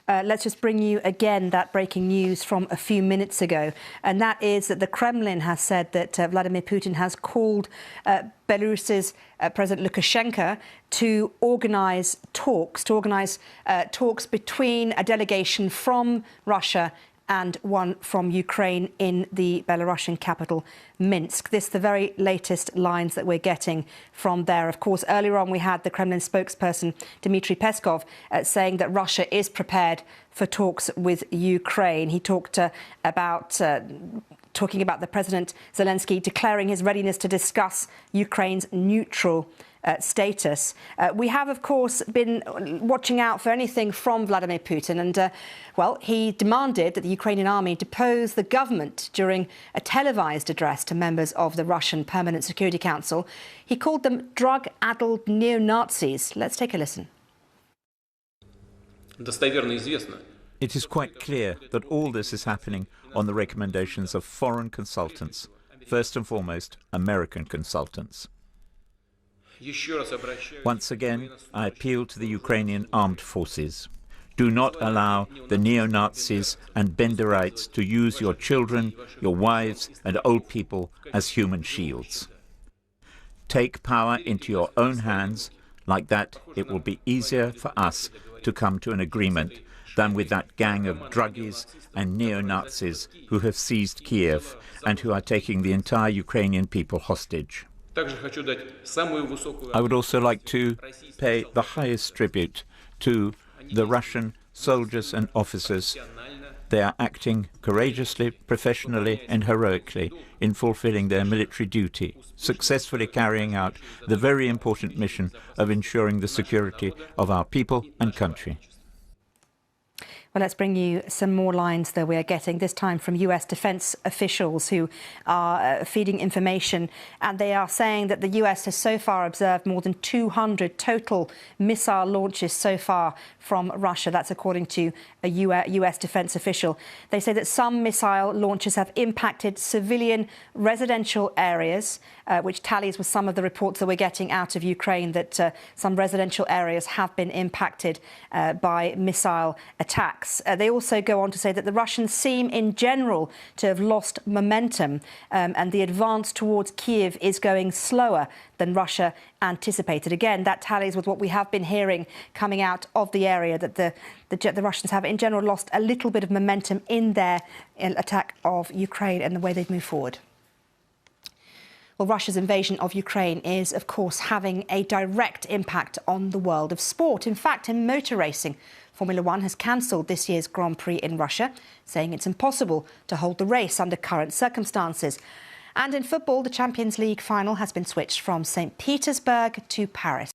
Let's just bring you again that breaking news from a few minutes ago, and that is that the Kremlin has said that Vladimir Putin has called Belarus's President Lukashenko to organise talks, between a delegation from Russia and one from Ukraine in the Belarusian capital, Minsk. This is the very latest lines that we're getting from there. Of course, earlier on we had the Kremlin spokesperson, Dmitry Peskov, saying that Russia is prepared for talks with Ukraine. He talked talking about the President Zelensky declaring his readiness to discuss Ukraine's neutral status. We have, of course, been watching out for anything from Vladimir Putin, and well, he demanded that the Ukrainian army depose the government during a televised address to members of the Russian Permanent Security Council. He called them drug-addled neo-Nazis. Let's take a listen. It is quite clear that all this is happening on the recommendations of foreign consultants, first and foremost American consultants. Once again, I appeal to the Ukrainian armed forces. Do not allow the neo-Nazis and Benderites to use your children, your wives and old people as human shields. Take power into your own hands. Like that, it will be easier for us to come to an agreement than with that gang of druggies and neo-Nazis who have seized Kiev and who are taking the entire Ukrainian people hostage. I would also like to pay the highest tribute to the Russian soldiers and officers. They are acting courageously, professionally and heroically in fulfilling their military duty, successfully carrying out the very important mission of ensuring the security of our people and country. Well, let's bring you some more lines that we are getting, this time from US defense officials who are feeding information. And they are saying that the US has so far observed more than 200 total missile launches so far from Russia. That's according to a US defense official. They say that some missile launches have impacted civilian residential areas, which tallies with some of the reports that we're getting out of Ukraine that some residential areas have been impacted by missile attacks. They also go on to say that the Russians seem in general to have lost momentum and the advance towards Kiev is going slower than Russia anticipated. Again, that tallies with what we have been hearing coming out of the area, that the Russians have in general lost a little bit of momentum in their attack of Ukraine and the way they've moved forward. Well, Russia's invasion of Ukraine is, of course, having a direct impact on the world of sport. In fact, in motor racing, Formula One has cancelled this year's Grand Prix in Russia, saying it's impossible to hold the race under current circumstances. And in football, the Champions League final has been switched from St. Petersburg to Paris.